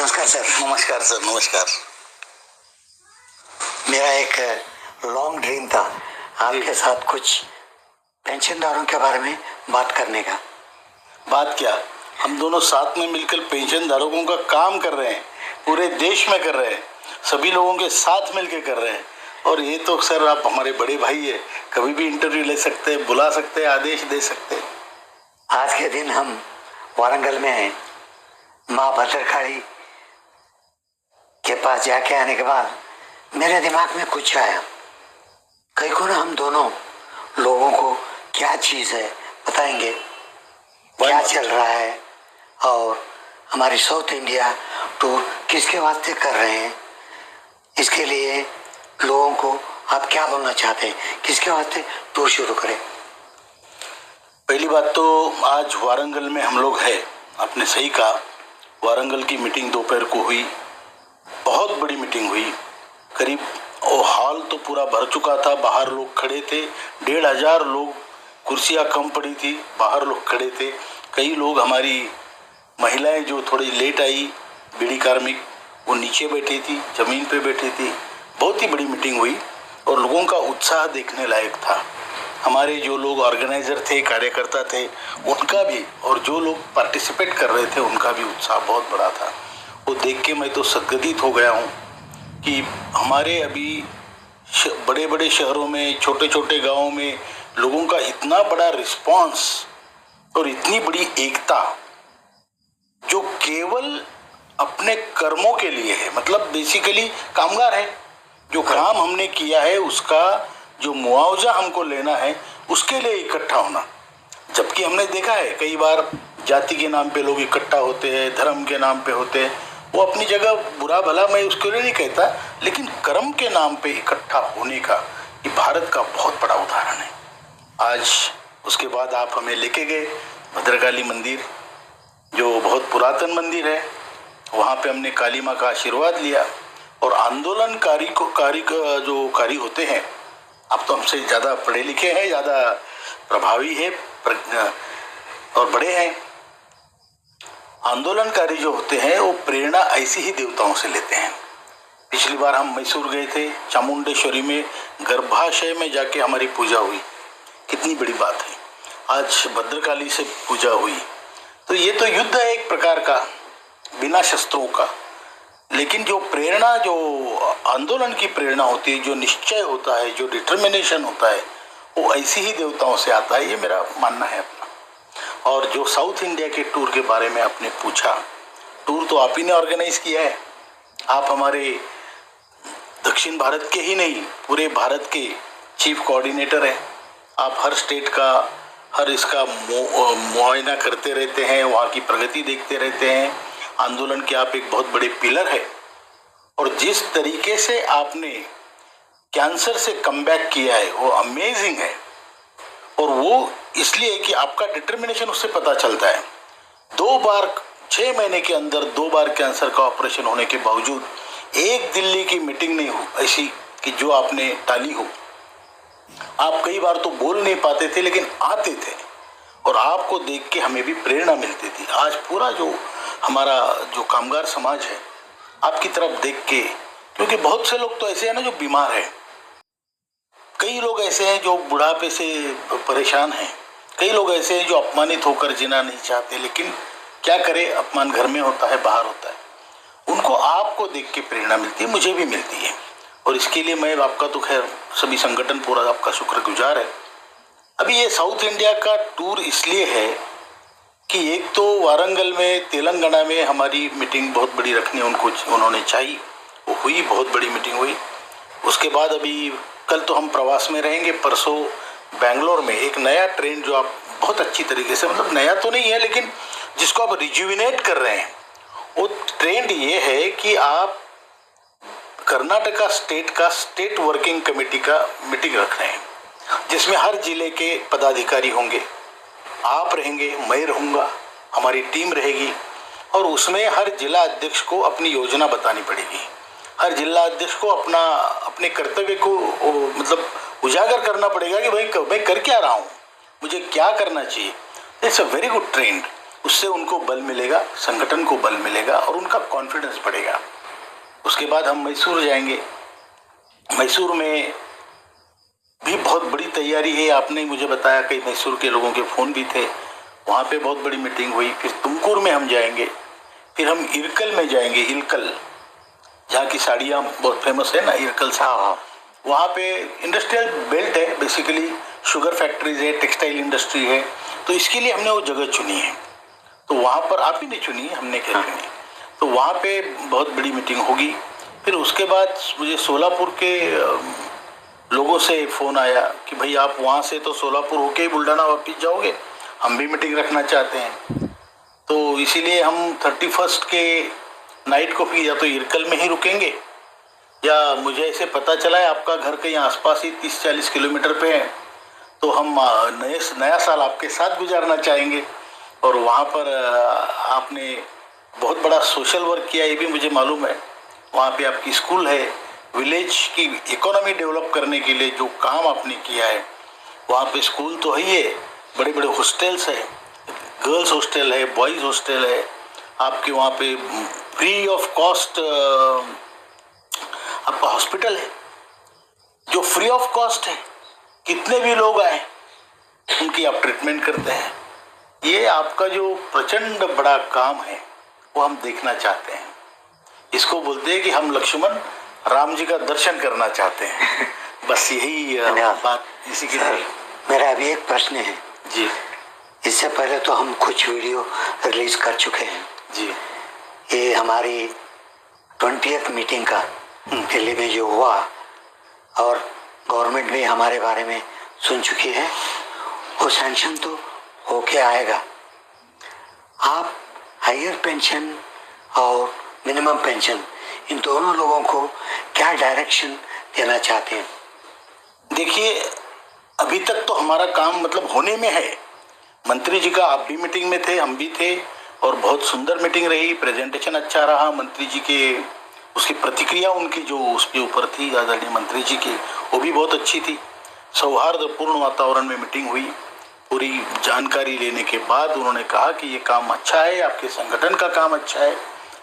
नमस्कार सर। नमस्कार सर, नमस्कार। मेरा एक लॉन्ग ड्रीम था आपके साथ कुछ पेंशनदारों के बारे में बात करने का। बात क्या, हम दोनों साथ में मिलकर पेंशन धारकों का काम कर रहे हैं, पूरे देश में कर रहे हैं, सभी लोगों के साथ मिलकर कर रहे हैं। और ये तो सर आप हमारे बड़े भाई है, कभी भी इंटरव्यू ले सकते हैं, बुला सकते हैं, आदेश दे सकते हैं। आज के दिन हम वारंगल में हैं। माँ भद्रकाली के पास जाके आने के बाद मेरे दिमाग में कुछ आया, कहीं को ना हम दोनों लोगों को क्या चीज़ है बताएंगे, क्या चल रहा है और हमारी साउथ इंडिया टूर किसके वास्ते कर रहे हैं, इसके लिए लोगों को आप क्या बोलना चाहते हैं, किसके वास्ते टूर शुरू करें। पहली बात तो आज वारंगल में हम लोग हैं, आपने सही कहा। वारंगल की मीटिंग दोपहर को हुई, बहुत बड़ी मीटिंग हुई, करीब वो हॉल तो पूरा भर चुका था, बाहर लोग खड़े थे, 1,500 लोग, कुर्सियां कम पड़ी थी, बाहर लोग खड़े थे। कई लोग, हमारी महिलाएं जो थोड़ी लेट आई, बीड़ी कार्मिक, वो नीचे बैठी थी, ज़मीन पे बैठी थी। बहुत ही बड़ी मीटिंग हुई और लोगों का उत्साह देखने लायक था। हमारे जो लोग ऑर्गेनाइजर थे, कार्यकर्ता थे, उनका भी, और जो लोग पार्टिसिपेट कर रहे थे उनका भी उत्साह बहुत बड़ा था। वो देख के मैं तो सद्गदित हो गया हूँ कि हमारे अभी बड़े बड़े शहरों में, छोटे छोटे गांवों में लोगों का इतना बड़ा रिस्पांस और इतनी बड़ी एकता, जो केवल अपने कर्मों के लिए है, मतलब बेसिकली कामगार है, जो काम हमने किया है उसका जो मुआवजा हमको लेना है, उसके लिए इकट्ठा होना। जबकि हमने देखा है कई बार जाति के नाम पे लोग इकट्ठा होते हैं, धर्म के नाम पे होते हैं, वो अपनी जगह बुरा भला, मैं उसके लिए नहीं कहता, लेकिन कर्म के नाम पे इकट्ठा होने का ये भारत का बहुत बड़ा उदाहरण है। आज उसके बाद आप हमें लेके गए भद्रकाली मंदिर, जो बहुत पुरातन मंदिर है, वहाँ पे हमने काली माँ का आशीर्वाद लिया। और आंदोलनकारी जो कार्य होते हैं, आप तो हमसे ज़्यादा पढ़े लिखे हैं, ज़्यादा प्रभावी है और बड़े हैं। आंदोलनकारी जो होते हैं वो प्रेरणा ऐसी ही देवताओं से लेते हैं। पिछली बार हम मैसूर गए थे, चामुंडेश्वरी में गर्भाशय में जाके हमारी पूजा हुई, कितनी बड़ी बात है। आज भद्रकाली से पूजा हुई, तो ये तो युद्ध है एक प्रकार का, बिना शस्त्रों का। लेकिन जो प्रेरणा, जो आंदोलन की प्रेरणा होती है, जो निश्चय होता है, जो डिटर्मिनेशन होता है, वो ऐसी ही देवताओं से आता है, ये मेरा मानना है अपना। और जो साउथ इंडिया के टूर के बारे में आपने पूछा, टूर तो आप ही ने ऑर्गेनाइज किया है। आप हमारे दक्षिण भारत के ही नहीं, पूरे भारत के चीफ कोऑर्डिनेटर हैं। आप हर स्टेट का, हर इसका मुआयना करते रहते हैं, वहाँ की प्रगति देखते रहते हैं। आंदोलन के आप एक बहुत बड़े पिलर है। और जिस तरीके से आपने कैंसर से कमबैक किया है वो अमेजिंग है। और वो इसलिए कि आपका डिटर्मिनेशन उससे पता चलता है। 2 बार 6 महीने के अंदर 2 बार कैंसर का ऑपरेशन होने के बावजूद एक दिल्ली की मीटिंग नहीं हो ऐसी कि जो आपने टाली हो। आप कई बार तो बोल नहीं पाते थे, लेकिन आते थे और आपको देख के हमें भी प्रेरणा मिलती थी। आज पूरा जो हमारा जो कामगार समाज है, आपकी तरफ देख के, क्योंकि बहुत से लोग तो ऐसे हैं ना जो बीमार हैं, कई लोग ऐसे हैं जो बुढ़ापे से परेशान हैं, कई लोग ऐसे हैं जो अपमानित होकर जीना नहीं चाहते, लेकिन क्या करें, अपमान घर में होता है, बाहर होता है। उनको आपको देख के प्रेरणा मिलती है, मुझे भी मिलती है। और इसके लिए मैं आपका तो खैर सभी संगठन पूरा आपका शुक्रगुजार है। अभी ये साउथ इंडिया का टूर इसलिए है कि एक तो वारंगल में, तेलंगाना में हमारी मीटिंग बहुत बड़ी रखनी उन्होंने चाहिए, वो हुई, बहुत बड़ी मीटिंग हुई। उसके बाद अभी कल तो हम प्रवास में रहेंगे, परसों बेंगलोर में एक नया ट्रेंड जो आप बहुत अच्छी तरीके से, मतलब नया तो नहीं है लेकिन जिसको आप रिजुविनेट कर रहे हैं, वो ट्रेंड ये है कि आप कर्नाटका स्टेट का स्टेट वर्किंग कमेटी का मीटिंग रख रहे हैं, जिसमें हर जिले के पदाधिकारी होंगे, आप रहेंगे, मैं रहूँगा, हमारी टीम रहेगी। और उसमें हर जिला अध्यक्ष को अपनी योजना बतानी पड़ेगी। हर जिला अध्यक्ष को अपने कर्तव्य को मतलब उजागर करना पड़ेगा कि भाई मैं कर क्या रहा हूँ, मुझे क्या करना चाहिए। It's a very good trend. उससे उनको बल मिलेगा, संगठन को बल मिलेगा और उनका कॉन्फिडेंस बढ़ेगा। उसके बाद हम मैसूर जाएंगे। मैसूर में भी बहुत बड़ी तैयारी है। आपने मुझे बताया कई मैसूर के लोगों के फ़ोन भी थे, वहाँ पे बहुत बड़ी मीटिंग हुई। फिर तुमकुर में हम जाएंगे, फिर हम इरकल में जाएंगे। इरकल जहाँ की साड़ियाँ बहुत फेमस है ना, इरकल साहब, वहाँ पे इंडस्ट्रियल बेल्ट है, बेसिकली शुगर फैक्ट्रीज है, टेक्सटाइल इंडस्ट्री है। तो इसके लिए हमने वो जगह चुनी है। तो वहाँ पर आप ही नहीं चुनी, हमने क्या चुनी। तो वहाँ पे बहुत बड़ी मीटिंग होगी। फिर उसके बाद मुझे सोलापुर के लोगों से फ़ोन आया कि भाई आप वहाँ से तो सोलापुर होके ही बुल्ढाना वापस जाओगे, हम भी मीटिंग रखना चाहते हैं। तो इसीलिए हम 31 के नाइट को फिर या तो इरकल में ही रुकेंगे, या मुझे ऐसे पता चला है आपका घर कहीं आसपास ही 30-40 किलोमीटर पे है, तो हम नया साल आपके साथ गुजारना चाहेंगे। और वहाँ पर आपने बहुत बड़ा सोशल वर्क किया, ये भी मुझे मालूम है। वहाँ पे आपकी स्कूल है, विलेज की इकोनॉमी डेवलप करने के लिए जो काम आपने किया है, वहाँ पे स्कूल तो है, बड़े बड़े हॉस्टल्स है, गर्ल्स हॉस्टल है, बॉयज़ हॉस्टल है। आपके वहाँ पे फ्री ऑफ कॉस्ट आपका हॉस्पिटल है जो फ्री ऑफ कॉस्ट है। कितने भी लोग आए उनकी आप ट्रीटमेंट करते हैं। ये आपका जो प्रचंड बड़ा काम है वो हम देखना चाहते हैं। इसको बोलते हैं कि हम लक्ष्मण राम जी का दर्शन करना चाहते हैं। बस यही बात इसी के लिए। मेरा अभी एक प्रश्न है जी। इससे पहले तो हम कुछ वीडियो रिलीज कर चुके हैं जी। ये हमारी 20th मीटिंग का दिल्ली में जो हुआ, और गवर्नमेंट भी हमारे बारे में सुन चुकी है, वो सैंक्शन तो होके आएगा। आप हायर पेंशन और मिनिमम पेंशन इन दोनों लोगों को क्या डायरेक्शन देना चाहते हैं? देखिए, अभी तक तो हमारा काम मतलब होने में है। मंत्री जी का आप भी मीटिंग में थे, हम भी थे, और बहुत सुंदर मीटिंग रही, प्रेजेंटेशन अच्छा रहा। मंत्री जी के उसकी प्रतिक्रिया उनकी जो उसके ऊपर थी आदरणीय मंत्री जी की, वो भी बहुत अच्छी थी। सौहार्दपूर्ण वातावरण में मीटिंग हुई। पूरी जानकारी लेने के बाद उन्होंने कहा कि ये काम अच्छा है, आपके संगठन का काम अच्छा है,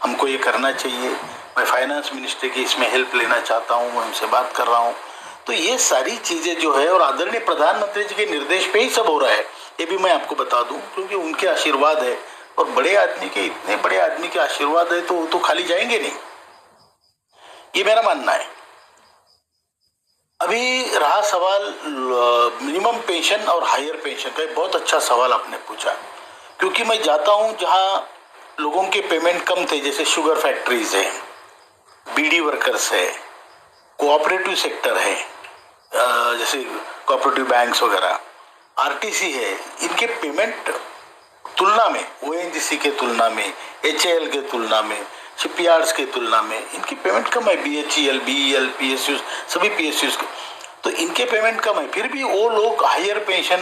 हमको ये करना चाहिए। मैं फाइनेंस मिनिस्टर की इसमें हेल्प लेना चाहता हूँ, मैं उनसे बात कर रहा हूँ। तो ये सारी चीज़ें जो है, और आदरणीय प्रधानमंत्री जी के निर्देश पे ही सब हो रहा है, ये भी मैं आपको बता दूं, क्योंकि उनके आशीर्वाद है। और बड़े आदमी के, इतने बड़े आदमी के आशीर्वाद है तो वो तो खाली जाएंगे नहीं, ये मेरा मानना है। अभी रहा सवाल मिनिमम पेंशन और हायर पेंशन का, बहुत अच्छा सवाल आपने पूछा। क्योंकि मैं जाता हूँ जहाँ लोगों के पेमेंट कम थे, जैसे शुगर फैक्ट्रीज है, बीडी वर्कर्स है, कोऑपरेटिव सेक्टर है, जैसे कोऑपरेटिव बैंक्स वगैरह, आरटीसी है, इनके पेमेंट तुलना में, ओएनजीसी के तुलना में, एचएएल के तुलना में, शिपयार्ड्स के तुलना में इनकी पेमेंट कम है। बीएचईएल, बीईएल, पीएसयूज, सभी पीएसयूज के, तो इनके पेमेंट कम है। फिर भी वो लोग हायर पेंशन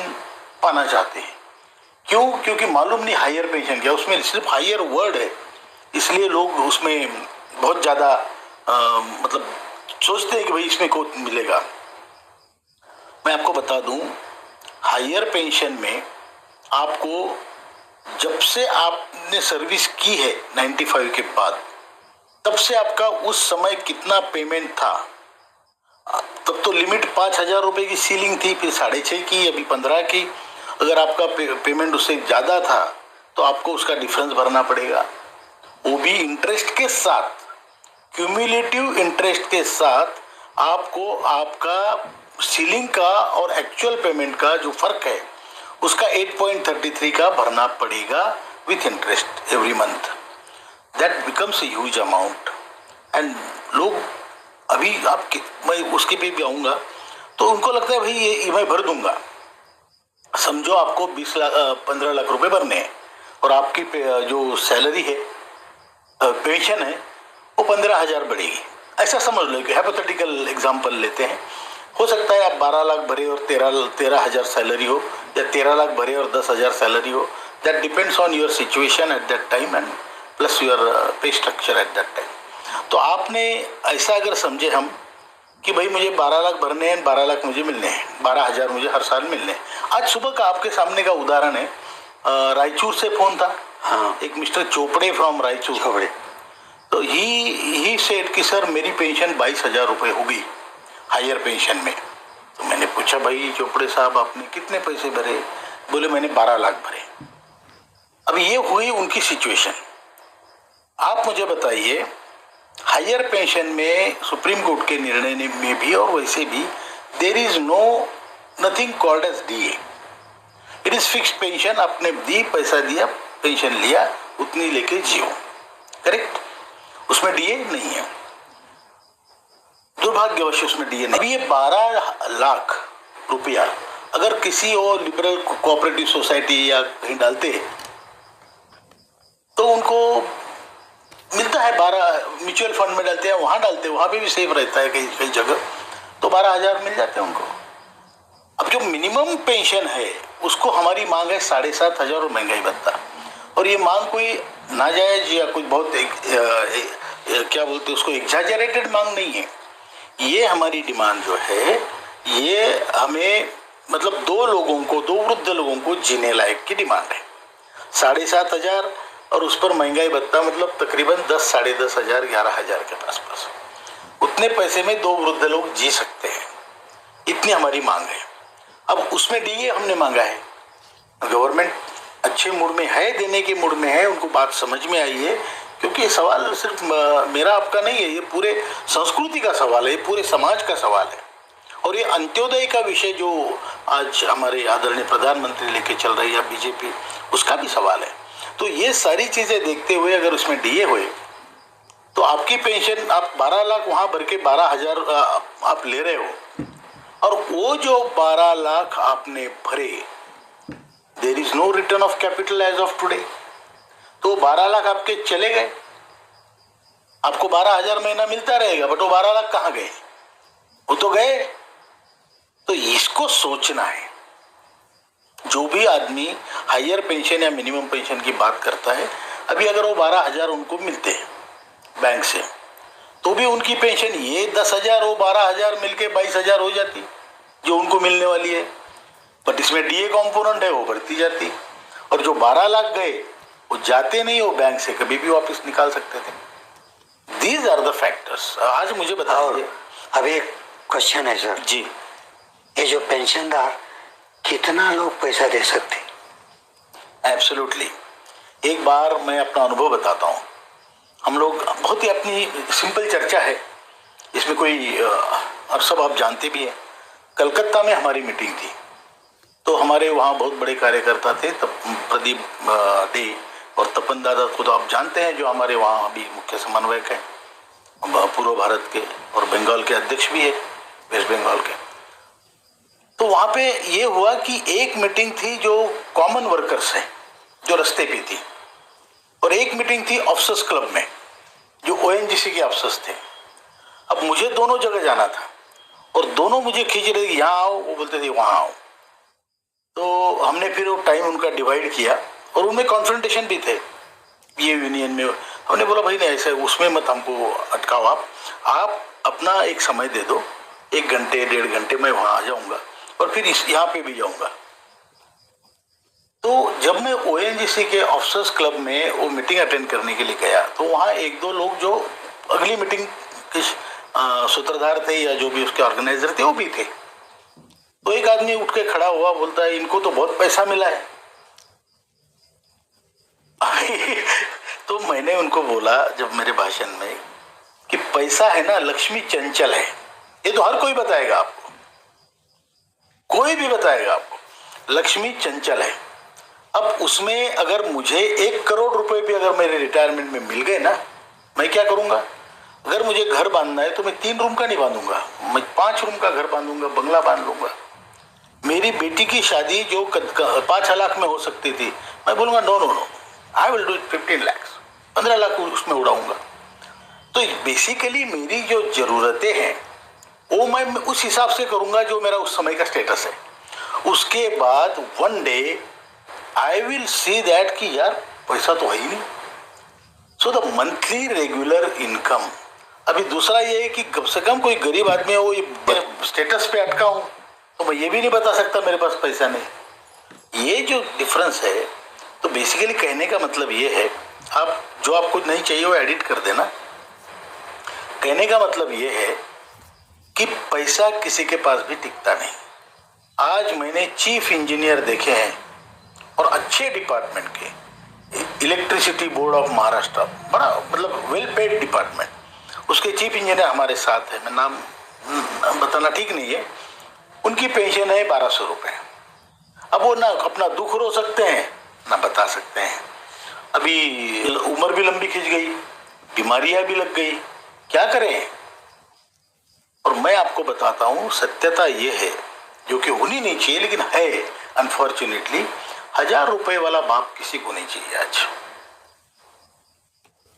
पाना चाहते हैं। क्यों? क्योंकि मालूम नहीं हायर पेंशन क्या, उसमें सिर्फ हायर वर्ड है, इसलिए लोग उसमें बहुत ज़्यादा मतलब सोचते हैं कि भाई इसमें को मिलेगा। मैं आपको बता दूं, हायर पेंशन में आपको जब से आपने सर्विस की है 95 के बाद, तब से आपका उस समय कितना पेमेंट था, तब तो लिमिट 5,000 रुपये की सीलिंग थी, फिर 6.5 की, अभी 15 की। अगर आपका पेमेंट उससे ज़्यादा था तो आपको उसका डिफरेंस भरना पड़ेगा, वो भी इंटरेस्ट के साथ, क्यूमुलेटिव इंटरेस्ट के साथ। आपको आपका सीलिंग का और एक्चुअल पेमेंट का जो फर्क है उसका 8.33 का भरना पड़ेगा with interest every month. That becomes a huge amount. And लोग अभी मैं उसके पे भी आऊँगा, तो उनको लगता है भाई ये मैं भर दूंगा। समझो आपको 15 लाख रुपए भरने हैं और आपकी जो सैलरी है, पेंशन है, वो 15,000 बढ़ेगी, ऐसा समझ लो कि हाइपोथेटिकल एग्जांपल लेते हैं। हो सकता है आप 12 लाख भरे और 13,000 सैलरी हो, या 13 लाख भरे और 10,000 सैलरी हो। That depends on your situation at that time and plus your पे स्ट्रक्चर एट दैट टाइम। तो आपने ऐसा अगर समझे हम कि भाई मुझे 12 लाख भरने हैं, 12 लाख मुझे मिलने हैं, 12,000 मुझे हर साल मिलने हैं। आज सुबह का आपके सामने का उदाहरण है, रायचूर से फ़ोन था, हाँ। एक मिस्टर चोपड़े फ्रॉम रायचूर। चोपड़े। तो ही सेड कि सर मेरी पेंशन 22,000 रुपये होगी हायर पेंशन में। तो मैंने पूछा भाई चोपड़े साहब आपने कितने पैसे भरे? बोले मैंने 12 लाख भरे। अब ये हुई उनकी सिचुएशन। आप मुझे बताइए, हायर पेंशन में सुप्रीम कोर्ट के निर्णय में भी और वैसे भी there is nothing called as DA. It is fixed pension. आपने दी, पैसा दिया, पेंशन लिया, उतनी लेके जियो, करेक्ट? उसमें डीए नहीं है, दुर्भाग्यवश उसमें डीए नहीं। अब ये 12 लाख रुपया अगर किसी और लिबरल कोऑपरेटिव सोसाइटी या कहीं डालते तो उनको मिलता है 12, म्यूचुअल फंड में डालते हैं, वहां डालते हैं, वहां पे भी सेफ रहता है कई जगह, तो 12,000 मिल जाते हैं उनको। अब जो मिनिमम पेंशन है उसको हमारी मांग है 7,500 और महंगाई भत्ता। और ये मांग कोई नाजायज या कोई बहुत क्या बोलते हैं उसको एग्जैजरेटेड मांग नहीं है। ये हमारी डिमांड जो है ये हमें मतलब दो वृद्ध लोगों को जीने लायक की डिमांड है। 7,500 और उस पर महंगाई भत्ता मतलब तकरीबन 10, 10,500, 11,000 के आसपास। उतने पैसे में दो वृद्ध लोग जी सकते हैं, इतनी हमारी मांग है। अब उसमें डीए हमने मांगा है। गवर्नमेंट अच्छे मूड में है, देने के मूड में है, उनको बात समझ में आई है, क्योंकि ये सवाल सिर्फ मेरा आपका नहीं है, ये पूरे संस्कृति का सवाल है, ये पूरे समाज का सवाल है। और ये अंत्योदय का विषय जो आज हमारे आदरणीय प्रधानमंत्री लेके चल रही है बीजेपी, उसका भी सवाल है। तो ये सारी चीजें देखते हुए अगर उसमें डीए हुए तो आपकी पेंशन आप 12 लाख वहां भर के 12,000 आप ले रहे हो, और वो जो 12 लाख आपने भरे, there is no return of capital as of today. तो 12 लाख आपके चले गए, आपको 12,000 महीना मिलता रहेगा, बट वो 12 लाख कहाँ गए? वो तो गए। तो इसको सोचना है। जो भी आदमी हायर पेंशन या मिनिमम पेंशन की बात करता है, अभी अगर वो 12,000 उनको मिलते हैं बैंक से, तो भी उनकी पेंशन ये 10,000 वो 12,000 मिलके 22,000 हो जाती जो उनको मिलने वाली है। बट इसमें डीए कॉम्पोनेंट है, वो बढ़ती जाती। और जो 12 लाख गए वो जाते नहीं, वो बैंक से कभी भी वापस निकाल सकते थे। These are the factors. आज मुझे बताओ, अभी एक क्वेश्चन है सर जी, ये जो पेंशनदार कितना लोग पैसा दे सकते? एब्सोल्युटली। एक बार मैं अपना अनुभव बताता हूँ। हम लोग बहुत ही अपनी सिंपल चर्चा है, इसमें कोई और सब आप जानते भी हैं। कलकत्ता में हमारी मीटिंग थी, तो हमारे वहाँ बहुत बड़े कार्यकर्ता थे, तब प्रदीप डे और तपन दादा को तो आप जानते हैं, जो हमारे वहाँ अभी मुख्य समन्वयक हैं पूर्व भारत के, और बंगाल के अध्यक्ष भी है, वेस्ट बंगाल के। तो वहाँ पे ये हुआ कि एक मीटिंग थी जो कॉमन वर्कर्स हैं जो रस्ते पे थी, और एक मीटिंग थी ऑफिसर्स क्लब में जो ओएनजीसी के अफसर्स थे। अब मुझे दोनों जगह जाना था, और दोनों मुझे खींच रहे थे, यहाँ आओ, वो बोलते थे वहाँ आओ। तो हमने फिर वो टाइम उनका डिवाइड किया, और उनमें कॉन्फ्रंटेशन भी थे ये यूनियन में। हमने बोला भाई नहीं, ऐसे उसमें मत हमको अटकाओ, आप अपना एक समय दे दो, 1 घंटे 1.5 घंटे मैं वहाँ आ जाऊँगा, और फिर यहाँ पे भी जाऊँगा। तो जब मैं ओएनजीसी के ऑफिसर्स क्लब में वो मीटिंग अटेंड करने के लिए गया, तो वहाँ 1-2 लोग जो अगली मीटिंग के सूत्रधार थे या जो भी उसके ऑर्गेनाइजर थे वो भी थे। तो एक आदमी उठ के खड़ा हुआ, बोलता है इनको तो बहुत पैसा मिला है। तो मैंने उनको बोला जब मेरे भाषण में कि पैसा है ना, लक्ष्मी चंचल है, ये तो हर कोई बताएगा आपको, कोई भी बताएगा आपको, लक्ष्मी चंचल है। अब उसमें अगर मुझे 1 करोड़ रुपए भी अगर मेरे रिटायरमेंट में मिल गए ना, मैं क्या करूंगा? अगर मुझे घर बांधना है तो मैं 3 रूम का नहीं बांधूंगा, मैं 5 रूम का घर बांधूंगा, बंगला बांध लूंगा। मेरी बेटी की शादी जो 5 लाख में हो सकती थी, मैं बोलूंगा no, I will do it 15 lakh, 15 lakh उसमें उड़ाऊंगा। तो बेसिकली मेरी जो जरूरतें हैं वो मैं उस हिसाब से करूंगा जो मेरा उस समय का स्टेटस है। उसके बाद one day I will see that कि यार पैसा तो है ही नहीं। So the monthly regular income. अभी दूसरा ये है कि कम से कम कोई गरीब आदमी है, वो ये स्टेटस पे अटका हूं, तो मैं ये भी नहीं बता सकता मेरे पास पैसा नहीं। ये जो डिफरेंस है तो बेसिकली कहने का मतलब ये है, आप जो आपको नहीं चाहिए वो एडिट कर देना। कहने का मतलब ये है कि पैसा किसी के पास भी टिकता नहीं। आज मैंने चीफ इंजीनियर देखे हैं और अच्छे डिपार्टमेंट के, इलेक्ट्रिसिटी बोर्ड ऑफ महाराष्ट्र, बड़ा मतलब वेल पेड डिपार्टमेंट, उसके चीफ इंजीनियर हमारे साथ है, मैं नाम बताना ठीक नहीं है, उनकी पेंशन है 1200 रुपये। अब वो ना अपना दुख रो सकते हैं ना बता सकते हैं। अभी उम्र भी लंबी खिंच गई, बीमारियां भी लग गई, क्या करें। और मैं आपको बताता हूं, सत्यता ये है जो कि होनी नहीं चाहिए लेकिन है अनफॉर्चुनेटली, 1000 रुपए वाला बाप किसी को नहीं चाहिए आज।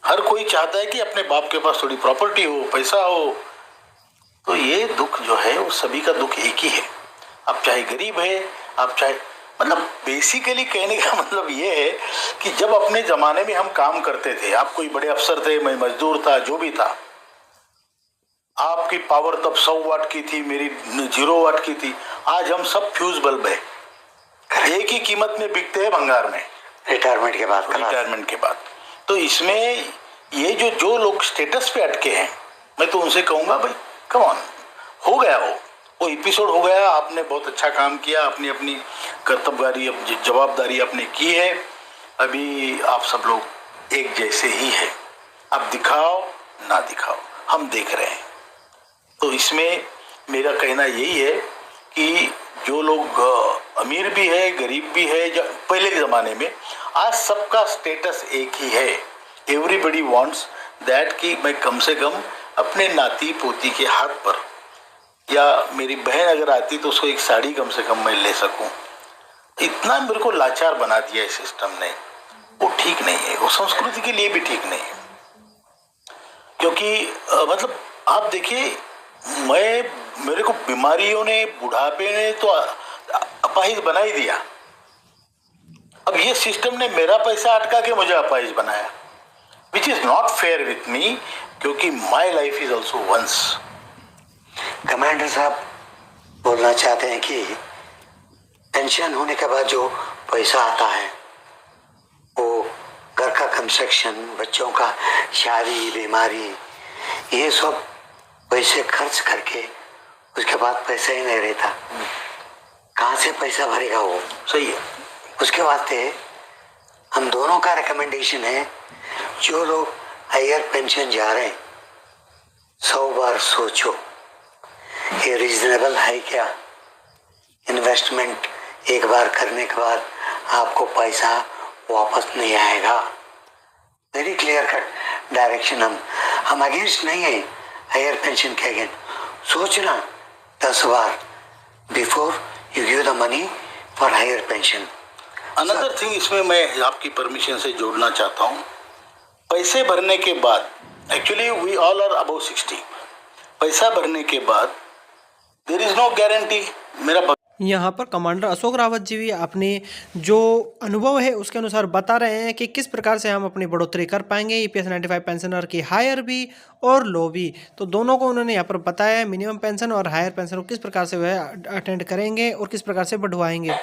हर कोई चाहता है कि अपने बाप के पास थोड़ी प्रॉपर्टी हो, पैसा हो। तो ये दुख जो है वो सभी का दुख एक ही है। आप चाहे गरीब है, आप चाहे, मतलब बेसिकली कहने का मतलब ये है कि जब अपने जमाने में हम काम करते थे, आप कोई बड़े अफसर थे, मैं मजदूर था, जो भी था, आपकी पावर तब 100 वाट की थी, मेरी 0 वाट की थी। आज हम सब फ्यूज बल्ब है, एक ही कीमत में बिकते हैं भंगार में, रिटायरमेंट के बाद। तो इसमें ये जो लोग स्टेटस पे अटके हैं, मैं तो उनसे कहूंगा भाई कम ऑन, हो गया वो एपिसोड हो गया। आपने बहुत अच्छा काम किया, अपनी अपनी कर्तव्यदारी जवाबदारी आपने की है। अभी आप सब लोग एक जैसे ही है, आप दिखाओ ना दिखाओ, हम देख रहे हैं। तो इसमें मेरा कहना यही है कि जो लोग अमीर भी है, गरीब भी है, पहले के ज़माने में, आज सबका स्टेटस एक ही है। एवरीबडी वांट्स दैट कि मैं कम से कम अपने नाती पोती के हाथ पर, या मेरी बहन अगर आती तो उसको एक साड़ी कम से कम मैं ले सकूं। इतना मेरे को लाचार बना दिया इस सिस्टम ने, वो ठीक नहीं है, वो संस्कृति के लिए भी ठीक नहीं है। क्योंकि मतलब आप देखिए, मेरे को बीमारियों ने, बुढ़ापे ने तो अपाहिज बना ही दिया। अब ये सिस्टम ने मेरा पैसा अटका के मुझे अपाहिज बनाया, which is not fair with me, क्योंकि my life is also once. Commander साहब बोलना चाहते हैं कि पेंशन होने के बाद जो पैसा आता है वो घर का कंस्ट्रक्शन, बच्चों का शादी, बीमारी, ये सब पैसे खर्च करके उसके बाद पैसा ही नहीं रहता, कहाँ से पैसा भरेगा वो। सही है। उसके वास्ते हम दोनों का रिकमेंडेशन है, जो लोग हायर पेंशन जा रहे हैं 100 बार सोचो ये रीजनेबल है क्या। इन्वेस्टमेंट एक बार करने के बाद आपको पैसा वापस नहीं आएगा। Very clear cut direction. हम अगेंस्ट नहीं है हायर पेंशन के अगेंस्ट। सोचना 10 बार before you give the money for higher pension. Another thing इसमें मैं आपकी परमिशन से जोड़ना चाहता हूँ, पैसे भरने के बाद, actually we all are above 60, पैसा भरने के बाद देयर इज नो गारंटी। मेरा यहाँ पर कमांडर अशोक रावत जी भी अपने जो अनुभव है उसके अनुसार बता रहे हैं कि किस प्रकार से हम अपनी बढ़ोतरी कर पाएंगे ईपीएस 95 पेंशनर की हायर भी और लो भी। तो दोनों को उन्होंने यहाँ पर बताया, मिनिमम पेंशन और हायर पेंशन को किस प्रकार से वह अटेंड करेंगे और किस प्रकार से बढ़वाएंगे।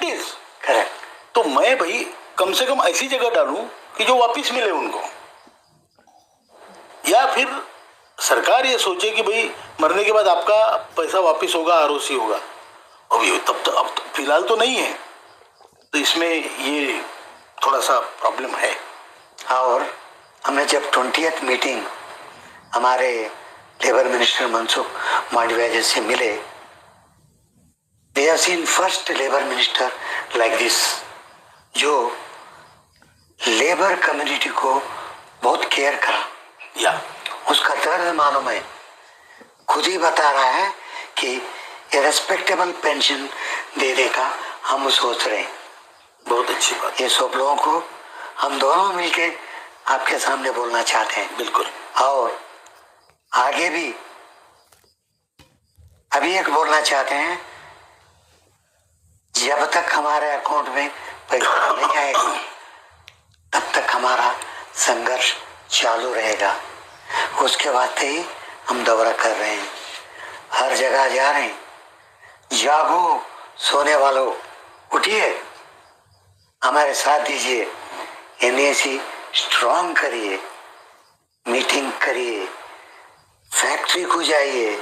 तो मैं भाई कम से कम ऐसी जगह डालूं कि जो वापिस मिले उनको, या फिर सरकार ये सोचे कि भाई मरने के बाद आपका पैसा वापिस होगा, आरओसी होगा। अब ये अब तो फिलहाल तो नहीं है, तो इसमें ये थोड़ा सा प्रॉब्लम है। और हमने जब 20th मीटिंग हमारे लेबर मिनिस्टर मनसुख मांडविया जी से मिले, we have seen first labour minister like this, जो लेबर कम्युनिटी को बहुत केयर करा। या उसका दर्द मालूम है, खुद ही बता रहा है कि ये रेस्पेक्टेबल पेंशन देने का हम सोच रहे हैं। बहुत अच्छी बात। ये सब लोगों को हम दोनों मिलके आपके सामने बोलना चाहते हैं। बिल्कुल। और आगे भी अभी एक बोलना चाहते हैं, जब तक हमारे अकाउंट में पैसा नहीं आएगा तब तक हमारा संघर्ष चालू रहेगा। उसके बाद ही हम दौरा कर रहे हैं, हर जगह जा रहे हैं। जागो सोने वालों, उठिए, हमारे साथ दीजिए। एनएसी स्ट्रांग करिए, मीटिंग करिए, फैक्ट्री को जाइए,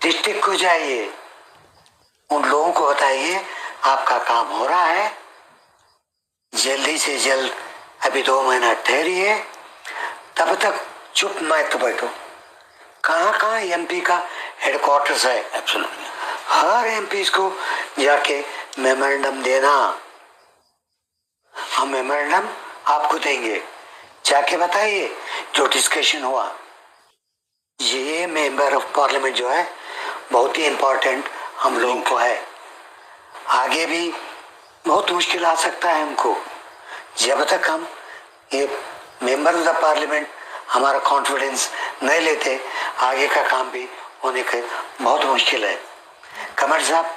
डिस्ट्रिक्ट को जाइए, उन लोगों को बताइए आपका काम हो रहा है, जल्दी से जल्द, अभी 2 महीना ठहरिए, तब तक चुप मत बैठो। कहाँ एमपी का हेडक्वार्टर्स है, एब्सोल्युटली हर एमपी को जाके मेमोरेंडम देना, हम मेमोरेंडम आपको देंगे, जाके बताइए जो डिस्कशन हुआ। ये मेंबर ऑफ पार्लियामेंट जो है बहुत ही इम्पोर्टेंट हम लोगों को है, आगे भी बहुत मुश्किल आ सकता है हमको, जब तक हम ये मेंबर ऑफ द पार्लियामेंट हमारा कॉन्फिडेंस नहीं लेते, आगे का काम भी होने के बहुत मुश्किल है। कमर साहब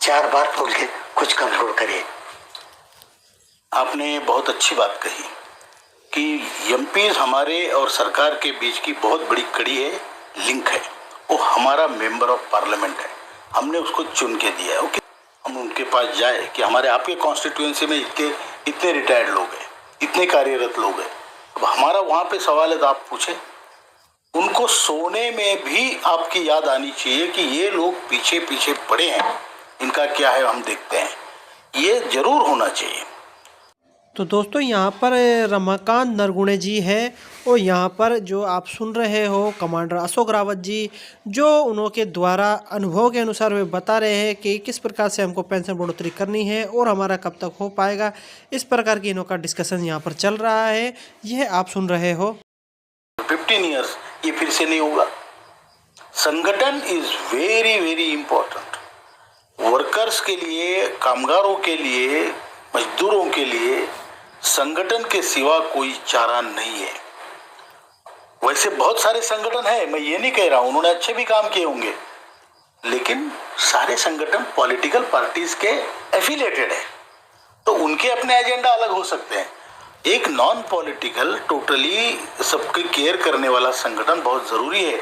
4 बार बोल के कुछ कंक्लूड करिए। आपने बहुत अच्छी बात कही कि एमपीज हमारे और सरकार के बीच की बहुत बड़ी कड़ी है, लिंक है। वो हमारा मेंबर ऑफ पार्लियामेंट है, हमने उसको चुन के दिया है। ओके, हम उनके पास जाए कि हमारे आपके कॉन्स्टिट्यूएंसी में इतने रिटायर्ड लोग हैं, इतने कार्यरत लोग हैं, अब हमारा वहाँ पे सवाल है तो आप पूछें। उनको सोने में भी आपकी याद आनी चाहिए कि ये लोग पीछे पीछे पड़े हैं, इनका क्या है हम देखते हैं, ये जरूर होना चाहिए। तो दोस्तों यहाँ पर रमाकांत नरगुणे जी है और यहाँ पर जो आप सुन रहे हो कमांडर अशोक रावत जी, जो उनके द्वारा अनुभव के अनुसार वे बता रहे हैं कि किस प्रकार से हमको पेंशन बढ़ोतरी करनी है और हमारा कब तक हो पाएगा, इस प्रकार की इनका डिस्कशन यहाँ पर चल रहा है, यह आप सुन रहे हो। 15 ईयर्स ये फिर से नहीं होगा। संगठन is very very important, workers के लिए, कामगारों के लिए, मजदूरों के लिए संगठन के सिवा कोई चारा नहीं है। वैसे बहुत सारे संगठन है, मैं ये नहीं कह रहा हूं, उन्होंने अच्छे भी काम किए होंगे, लेकिन सारे संगठन पॉलिटिकल पार्टीज के एफिलिएटेड है, तो उनके अपने एजेंडा अलग हो सकते हैं। एक नॉन पॉलिटिकल, टोटली सबके केयर करने वाला संगठन बहुत जरूरी है।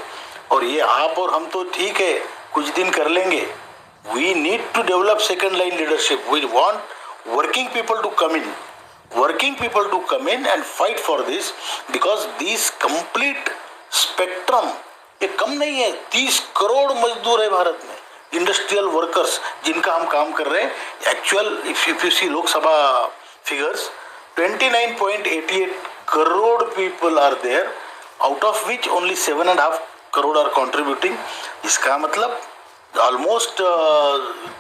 और ये आप और हम तो ठीक है, कुछ दिन कर लेंगे। We need to develop second line leadership. We want working people to come in and fight for this, because this complete spectrum, ये कम नहीं है, 30 करोड़ मजदूर है भारत में, इंडस्ट्रियल वर्कर्स जिनका हम काम कर रहे हैं। Actual if you see Lok Sabha figures, 29.88 crore people are there, out of which only 7.5 crore are contributing. इसका मतलब almost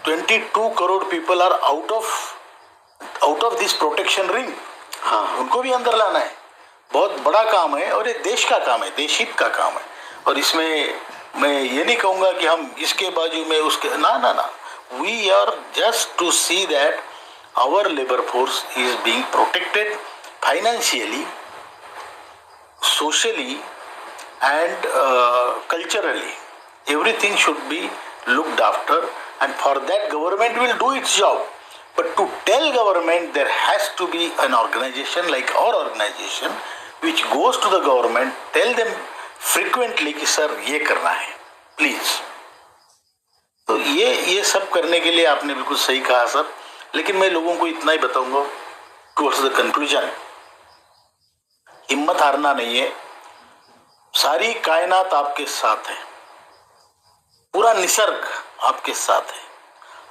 22 crore people are out of this protection ring. हाँ, उनको भी अंदर लाना है, बहुत बड़ा काम है और ये देश का काम है, देश हित का काम है। और इसमें मैं ये नहीं कहूँगा कि हम इसके बाजू में उसके, ना, we are just to see that our labour force is being protected financially, socially and culturally. Everything should be looked after, and for that government will do its job. But to tell government, there has to be an organization like our organization which goes to the government, tell them frequently कि sir ये करना है please. तो ये सब करने के लिए आपने बिल्कुल सही कहा सर, लेकिन मैं लोगों को इतना ही बताऊंगा टुवर्ड्स द कंक्लूजन, हिम्मत हारना नहीं है। सारी कायनात आपके साथ है, पूरा निसर्ग आपके साथ है,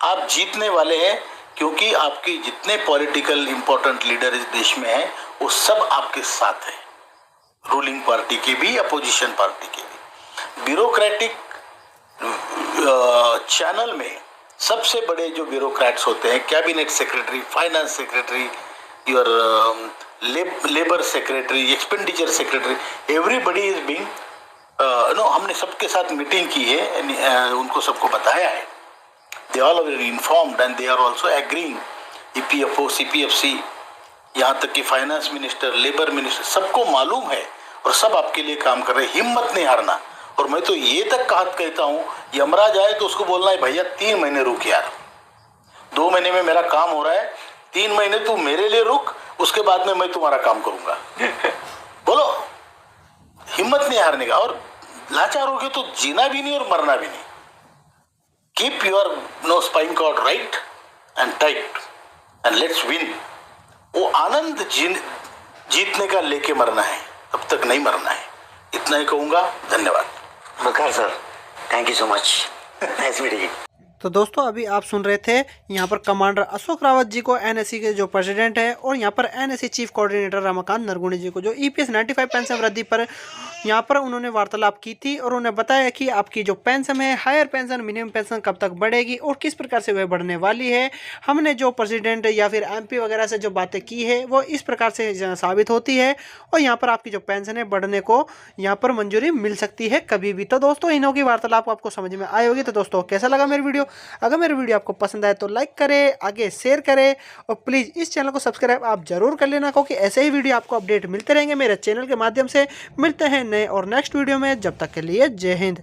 आप जीतने वाले हैं, क्योंकि आपके जितने पॉलिटिकल इंपॉर्टेंट लीडर इस देश में हैं वो सब आपके साथ हैं, रूलिंग पार्टी के भी, अपोजिशन पार्टी के भी। ब्यूरोक्रेटिक चैनल में सबसे बड़े जो ब्यूरोक्रेट्स होते हैं, cabinet secretary, finance secretary, your labour secretary, expenditure secretary, everybody is being हमने सबके साथ मीटिंग की है, उनको सबको बताया है, they all are informed and they are also agreeing. EPFO, CPFC, यहाँ तक कि फाइनेंस मिनिस्टर, लेबर मिनिस्टर, सबको मालूम है और सब आपके लिए काम कर रहे हैं। हिम्मत नहीं हारना। और मैं तो ये तक कहता हूँ, यमराज आए तो उसको बोलना है भैया 3 महीने रुक यार, 2 महीने में मेरा काम हो रहा है, 3 महीने तू मेरे लिए रुक, उसके बाद में मैं तुम्हारा काम करूंगा। बोलो, हिम्मत नहीं हारने का। और लाचार हो गए तो जीना भी नहीं और मरना भी नहीं। Keep your spine cord right and tight and let's win. वो आनंद जीतने का लेके मरना है, तब तक नहीं मरना है। इतना ही कहूँगा। धन्यवाद। बकार sir, thank you so much, nice meeting you. तो दोस्तों अभी आप सुन रहे थे यहाँ पर कमांडर अशोक रावत जी को, एनएससी के जो प्रेसिडेंट है, और यहाँ पर एनएससी चीफ कोऑर्डिनेटर रमाकांत नरगुणी जी को, जो ईपीएस 95 पेंशन वृद्धि पर यहाँ पर उन्होंने वार्तालाप की थी और उन्हें बताया कि आपकी जो पेंशन है, हायर पेंशन, मिनिमम पेंशन कब तक बढ़ेगी और किस प्रकार से वह बढ़ने वाली है। हमने जो प्रेसिडेंट या फिर एमपी वगैरह से जो बातें की है वो इस प्रकार से साबित होती है और यहाँ पर आपकी जो पेंशन है बढ़ने को यहाँ पर मंजूरी मिल सकती है कभी भी। तो दोस्तों इन्हों की वार्तालाप आपको समझ में आई होगी। तो दोस्तों कैसा लगा मेरी वीडियो? अगर मेरी वीडियो आपको पसंद आए तो लाइक करें, आगे शेयर करें और प्लीज़ इस चैनल को सब्सक्राइब आप जरूर कर लेना, क्योंकि ऐसे ही वीडियो आपको अपडेट मिलते रहेंगे मेरे चैनल के माध्यम से। मिलते हैं नए और नेक्स्ट वीडियो में, जब तक के लिए जय हिंद।